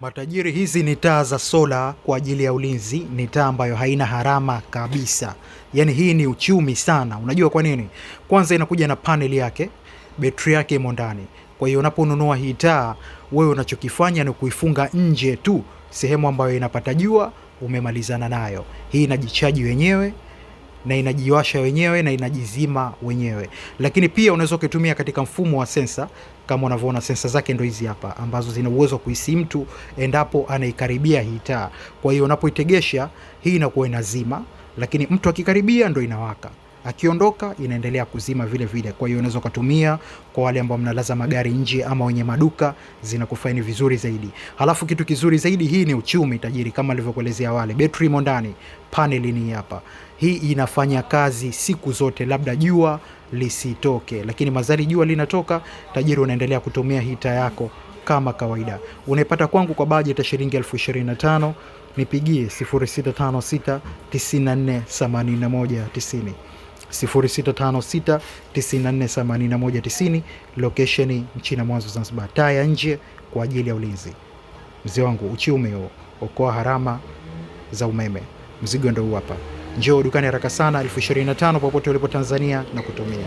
Matajiri, hizi ni taa za sola kwa ajili ya ulinzi. Ni taa ambayo haina harama kabisa, yaani hii ni uchumi sana. Unajua kwa nini? Kwanza inakuja na panel yake, betri yake imo ndani. Kwa hiyo unaponunua hii taa, wewe unachokifanya ni kuifunga nje tu, sehemu ambayo inapata jua, umemalizana nayo. Hii inajichaji wenyewe na inajiwasha wenyewe na inajizima wenyewe. Lakini pia unaweza kutumia katika mfumo wa sensa, kama unavyoona sensa zake ndo hizi hapa, ambazo zina uwezo wa kuhisi mtu endapo anaikaribia hii taa. Kwa hiyo unapoitegesha hii inakuwa inazima, lakini mtu akikaribia ndo inawaka, akiondoka inaendelea kuzima vile vile. Kwa hiyo unaweza kutumia kwa wale ambao mnalaza magari nje ama wenye maduka, zinakufaini vizuri zaidi. Halafu kitu kizuri zaidi, hii ni uchumi tajiri, kama nilivyokuelezea wale. Betri imo ndani, panel ni hapa. Hii inafanya kazi siku zote, labda jua lisitoke, lakini mazali jua linatoka, tajiri, unaendelea kutumia hita yako kama kawaida. Unaipata kwangu kwa bajeti ya shilingi 25,000. Nipigie 0656 94 81 90, 0656 94 81 90. Location nchini Mwanza, Zanzibar. Taa ya nje kwa ajili ya ulinzi. Mzee wangu, uchumi huo, okoa harama za umeme. Mzigo ndio huu hapa. Njoo dukani haraka sana, 25,000 popote ulipo Tanzania na kutumia.